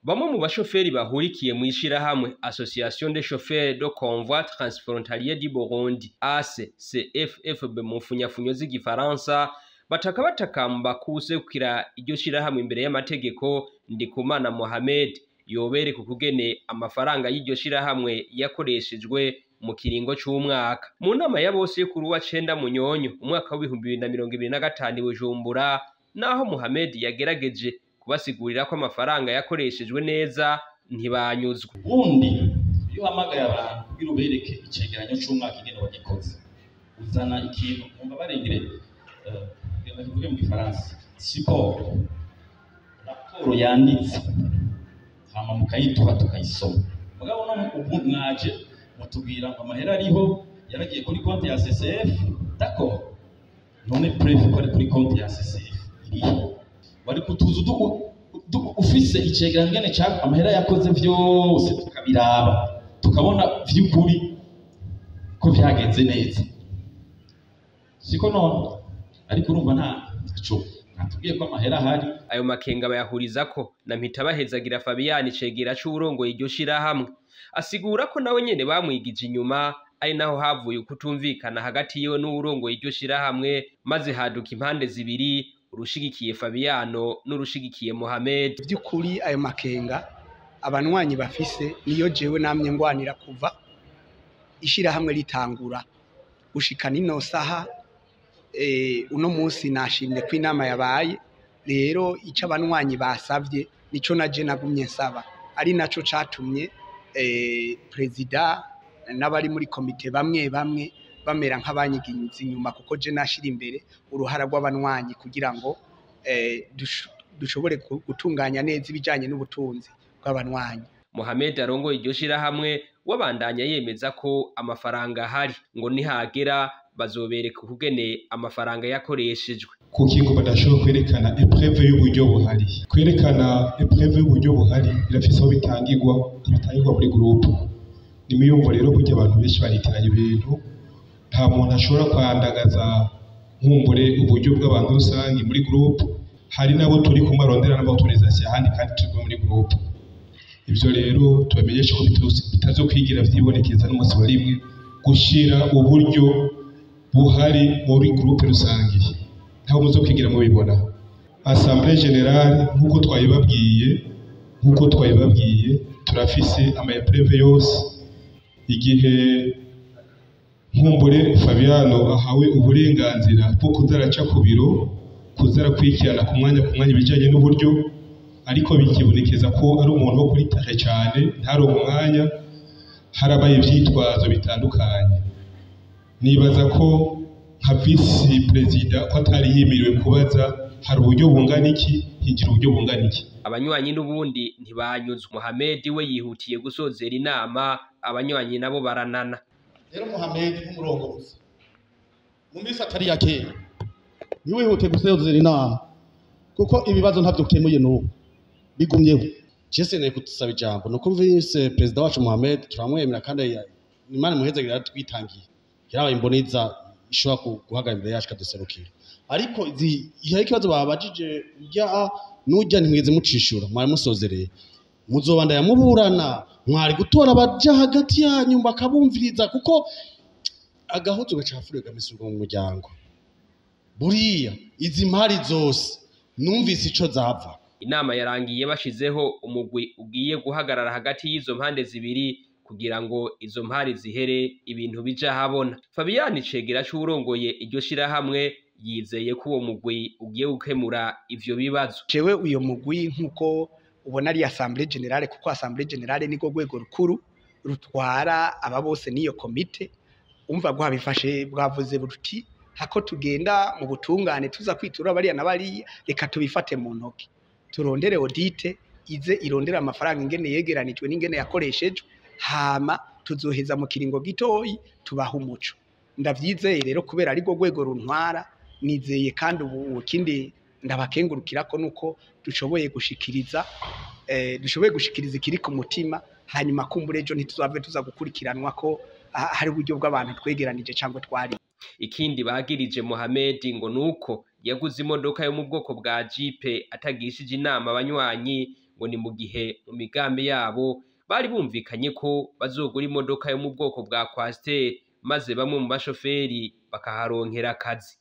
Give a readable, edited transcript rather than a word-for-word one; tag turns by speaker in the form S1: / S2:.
S1: Bamwe mu bashoferi bahurikiye mu ishirahamwe Association des chauffeurs de convoi transfrontalier du Burundi ACCFFB mu mfunyafunyo z'igifaransa batakamba kusekukira iryo shirahamwe imbere y'amategeko Ndikumana Mohamed yobere kukugene amafaranga y'iryo shirahamwe yakoreshejwe mu kiringo c'umwaka. Mu nama ya bose yo kuri wa 9 Munyonyo umwaka wa 2025 Bujumbura naho Mohamed yagerageje kubasigurira ko amafaranga yakoreshejwe neza ntibanyuzwe.
S2: Ubundi iyo hamagaye abantu kugira ubereke icegeranyo c'umwaka ingene wagikoze uzana ikintu umva barengere bivuge mu Gifaransa support raporo yanditse hama mukayituha tukayisoma. Mugabo no ubu mwaje mutubwira ngo amahera ariho yaragiye kuri konti ya CCF d'accord none preuve ko ari kuri konti ya CCF iriho bari kutuza ufise icegeranyo ngene cyangwa amahera yakoze vyose tukabiraba tukabona vy'ukuri ko byagenze neza siko none ariko urumva ntaco natubwiye ko amahera hari.
S1: Ayo makenga bayahurizako na Mpitabahezagira Fabian cegera c'uburongo iryo shirahamwe asigura ko nawe nyene bamwigije inyuma ari naho havuye kutumvikana hagati yiwe n'uburongo iryo shirahamwe maze haduka impande zibiri urushigikiye Fabiano n'urushigikiye Mohamed.
S3: By'ukuri ayo makenga abanwanyi bafise niyo jewe namye ngwanira kuva ishirahamwe ritangura gushika nino saha uno munsi nashimye ko inama yabaye rero ico abanwanyi basavye nico naje nagumye nsaba ari naco catumye president n'abari muri komite bamwe bamera nk'abanyiginyiza inyuma kuko je nashira imbere uruhara rw'abanwanyi kugira ngo dushobore gutunganya neza ibijanye n'ubutunzi bw'abanwanyi.
S1: Mohamed arongoye iryo shirahamwe wabandanya yemeza ko amafaranga hari ngo nihagera bazobereka kugene amafaranga yakoreshejwe.
S4: Kukingo badashobora kwerekana epreve y'uburyo buhari. Kwerekana epreve y'uburyo buhari birafise aho bitangirwa muri groupe. Nimiyumvo rero burya abantu benshi baritiranye ibintu nta muntu ashobora kwandagaza nkumbure uburyo bw'abantu rusange muri groupe hari nabo turi kumarondera n'abautorisation handi kandi turi muri groupe. Ivyo rero tubamenyesha ko bitazokwigira vyibonekeza n'umunsi wa rimwe gushira uburyo buhari muri groupe rusange ntaho muzokwigira mu bibona. Assemblée générale nkuko twayibabwiye turafise ama preve yose igihe nkumbure Fabiano ahawe uburenganzira bwo kuzaraca ku biro kuzara kwikirana ku mwanya ibijanye n'uburyo ariko bikibonekeza ko ari umuntu wo kuri tahe cyane ntari umwanya harabaye ivyitwazo bitandukanye. Nibaza ko nka vice president ko atari yimiriwe kubaza hari uburyo bungana iki higira uburyo bungana iki.
S1: Abanywanyi n'ubundi ntibanyuzwe. Mohamed we yihutiye gusozera inama abanywanyi nabo baranana.
S5: Rero Mohamed nk'umurongozi mu minsi atari ya kera niwihute gusozera inama kuko ibibazo ntavyo kemuye n'ubu bigumyeho.
S6: Jese ne kutusaba ijambo nuko vice president wacu Mohamed turamwemera kandi Imana muhezagira twitangiye yarabaye imboneza ishobora guhagarara imbere yacu kaduserukira ariko ihe ikibazo babajije nujya ntimweze mucishura mwari musozereye muzobanda yamuburana mwari gutora abaja hagati yanyu bakabumviriza kuko agahuzo gacafuriwe gamisurwa mu muryango buriya izi mpari zose numvise ico zava.
S1: Inama yarangiye bashizeho umugwi ugiye guhagarara hagati y'izo mpande zibiri kugira ngo izo mpari zihere ibintu bija habona. Fabian cegera c'urongoye iryo shirahamwe yizeye ko uwo mugwi ugiye gukemura ivyo bibazo.
S3: Jewe uyo mugwi nkuko ubona ari Assemblée Générale kuko Assemblée Générale niko rwego rukuru rutwara aba bose niyo komite umva bwabifashe bwavuze buruti hako tugenda mu butungane tuza kwitura bariya nabari reka tubifate mu ntoki turondere audite ize irondera amafaranga ingene yegeranijwe n'ingene yakoreshejwe hama tuzoheza mu kiringo gitoyi tubaha umuco. Ndavyizeye rero kubera ari go rwego runtwara nizeye kandi ubu kindi ndabakengurukira ko nuko dushoboye gushikiriza ikiri ku mutima hanyuma kumbure ejo ntituzave tuza gukurikiranwa ko hari uburyo bw'abantu twegeranije cyangwa twari.
S1: Ikindi bagirije Mohamed ngo nuko yaguze imodoka yo mu bwoko bwa Jeep atagishije inama abanywanyi ngo ni mu gihe mu migambi yabo bari bumvikanye ko bazogura imodoka yo mu bwoko bwa Coaster maze bamwe mu bashoferi bakaharonkera akazi.